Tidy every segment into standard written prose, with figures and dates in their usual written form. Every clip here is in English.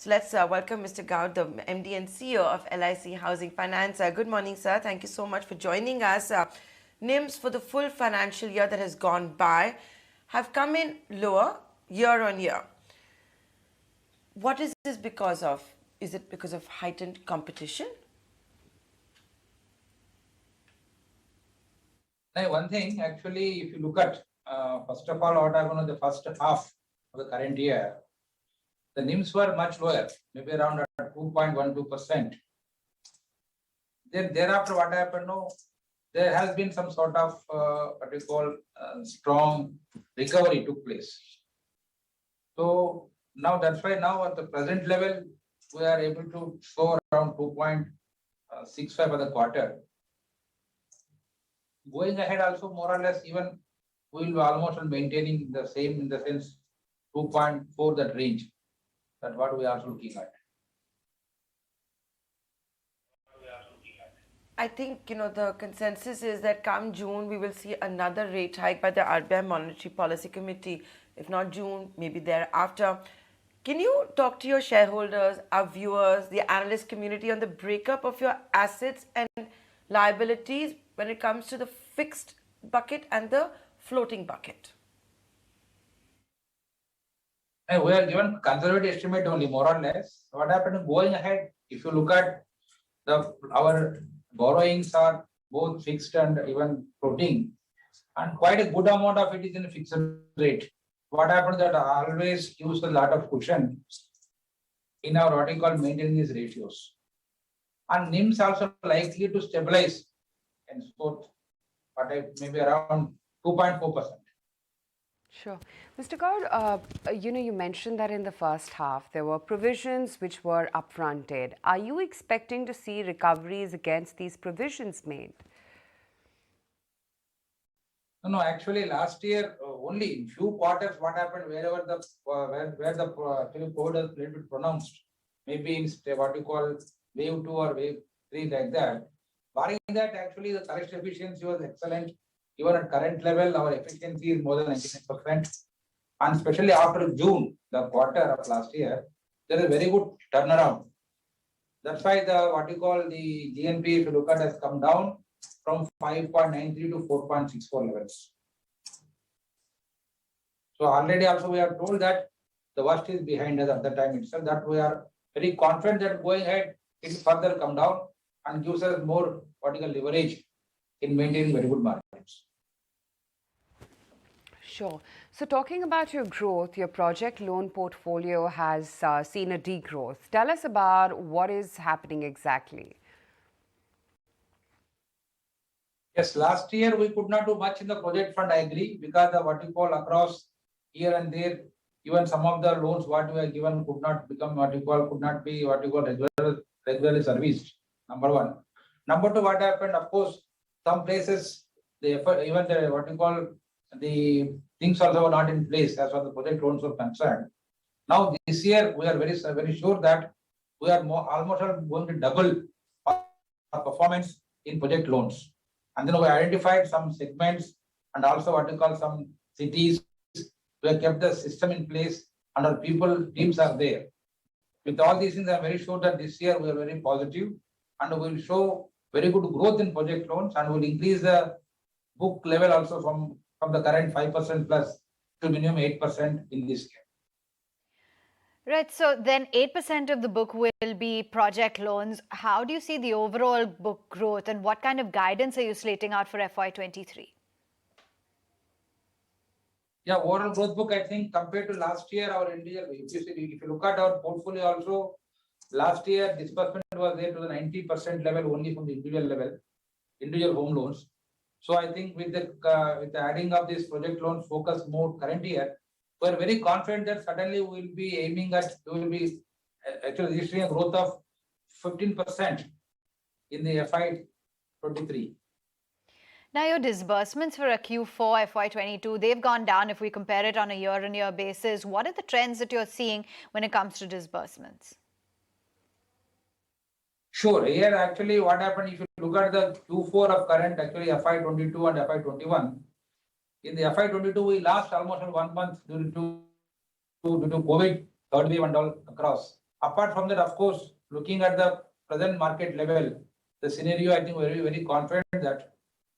So let's welcome Mr. Gowd, the MD and CEO of LIC Housing Finance. Good morning, sir. Thank you so much for joining us. NIMs for the full financial year that has gone by have come in lower year on year. What is this because of? Is it because of heightened competition? One thing, actually, if you look at, first of all, what happened in the first half of the current year, the NIMs were much lower, maybe around 2.12%. Then thereafter, what happened? No, there has been some sort of what we call strong recovery took place. So now that's why now at the present level, we are able to show around 2.65 for the quarter. Going ahead also more or less even we will be almost maintaining the same in the sense 2.4 that range. That's what we are looking at. I think, the consensus is that come June, we will see another rate hike by the RBI Monetary Policy Committee. If not June, maybe thereafter. Can you talk to your shareholders, our viewers, the analyst community on the breakup of your assets and liabilities when it comes to the fixed bucket and the floating bucket? We are given conservative estimate only, more or less. What happened going ahead, if you look at our borrowings are both fixed and even floating, and quite a good amount of it is in fixed rate. What happens that I always use a lot of cushion in our what we call maintaining these ratios. And NIMs also likely to stabilize and support maybe around 2.4%. Sure. Mr. Gowd, you mentioned that in the first half there were provisions which were upfronted. Are you expecting to see recoveries against these provisions made? No, actually last year only in few quarters what happened wherever the where the code is a little bit pronounced, maybe in what you call wave 2 or wave 3 like that. Barring that, actually the collection efficiency was excellent. Even at current level, our efficiency is more than 99%. And especially after June, the quarter of last year, there is a very good turnaround. That's why the what you call the GNP, if you look at, has come down from 5.93 to 4.64 levels. So already also we are told that the worst is behind us at the time itself, that we are very confident that going ahead it will further come down and gives us more what you call leverage in maintaining very good margins. Sure. So talking about your growth, your project loan portfolio has seen a degrowth. Tell us about what is happening exactly. Yes, last year we could not do much in the project fund, I agree, because the what you call across here and there, even some of the loans what we are given could not become what you call, could not be what you call regularly serviced. Number one. Number two, what happened, of course, some places, the effort, even the what you call the things also were not in place as far as the project loans were concerned. Now this year we are very sure that we are almost going to double our performance in project loans. And then we identified some segments and also what we call some cities. We have kept the system in place and our teams are there. With all these things, I am very sure that this year we are very positive and we will show very good growth in project loans and will increase the book level also from the current 5% plus to minimum 8% in this year. Right. So then 8% of the book will be project loans. How do you see the overall book growth and what kind of guidance are you slating out for FY23? Yeah, overall growth book, I think compared to last year, our individual, if you look at our portfolio also, last year disbursement was there to the 90% level only from the individual home loans. So I think with the adding of this project loans focus more current year, we are very confident that suddenly we will be aiming at, we will be actually registering a growth of 15% in the FY23. Now your disbursements for a Q4 FY22, they've gone down if we compare it on a year-on-year basis. What are the trends that you're seeing when it comes to disbursements? Sure. Here actually what happened, if you look at the Q4 of current actually FY22 and FY21, in the FY22 we lost almost 1 month due to COVID, third wave and all across. Apart from that, of course, looking at the present market level, the scenario, I think very, very confident that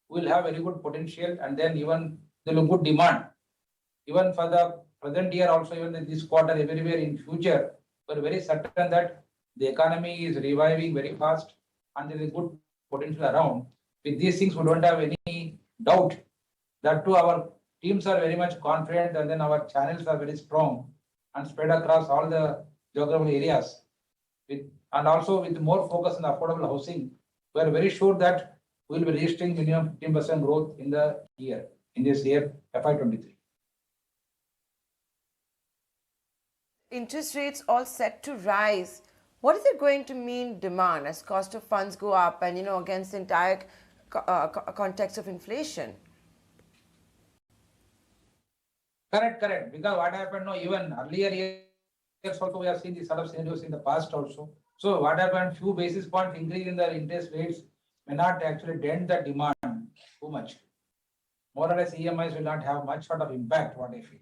we'll have very good potential, and then even there will be good demand. Even for the present year also, even in this quarter, everywhere in future, we're very certain that the economy is reviving very fast and there is good potential around. With these things, we don't have any doubt that too our teams are very much confident, and then our channels are very strong and spread across all the geographical areas. And also with more focus on affordable housing, we are very sure that we will be registering minimum 15% growth in this year, FY23. Interest rates all set to rise. What is it going to mean demand as cost of funds go up and, against the entire context of inflation? Correct. Because what happened, no, even earlier years also we have seen these sort of scenarios in the past also. So what happened, few basis points increase in the interest rates may not actually dent the demand too much. More or less EMIs will not have much sort of impact, what I feel.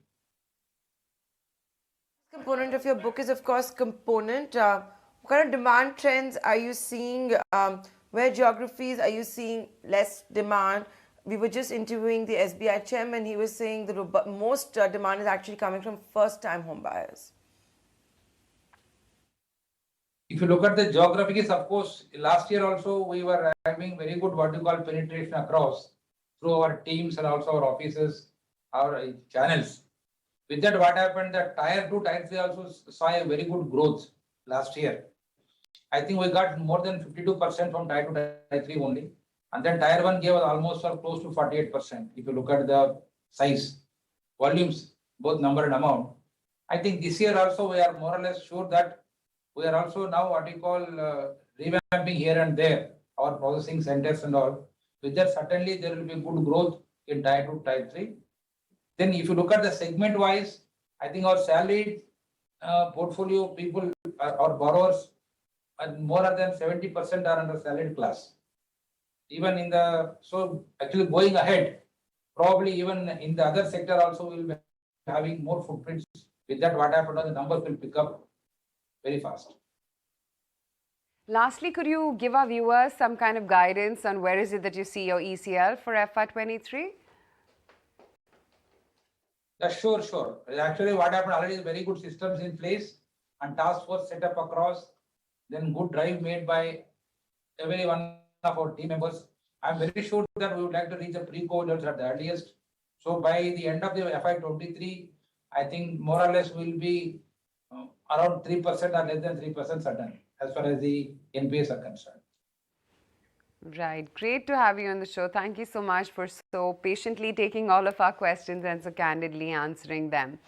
Component of your book is, of course, component. What kind of demand trends are you seeing? Where geographies are you seeing less demand? We were just interviewing the SBI chairman. He was saying the most demand is actually coming from first-time home buyers. If you look at the geographies, of course, last year also we were having very good what you call penetration across through our teams and also our offices, our channels. With that, what happened that tier 2, tier 3 also saw a very good growth last year. I think we got more than 52% from tier 2, tier 3 only. And then tier 1 gave us almost close to 48%. If you look at the size, volumes, both number and amount. I think this year also we are more or less sure that we are also now what you call revamping here and there, our processing centers and all. With that, certainly there will be good growth in tier 2, tier 3. Then if you look at the segment wise, I think our salaried portfolio people, our borrowers, and more than 70% are under salaried class. Even so actually going ahead, probably even in the other sector also we'll be having more footprints. With that, what happened, the numbers will pick up very fast. Lastly, could you give our viewers some kind of guidance on where is it that you see your ECL for FY23? Sure. Actually, what happened already is very good systems in place and task force set up across, then good drive made by every one of our team members. I'm very sure that we would like to reach the pre-COVID levels at the earliest. So by the end of the FY23, I think more or less will be around 3% or less than 3% certain as far as the NPAs are concerned. Right. Great to have you on the show. Thank you so much for so patiently taking all of our questions and so candidly answering them.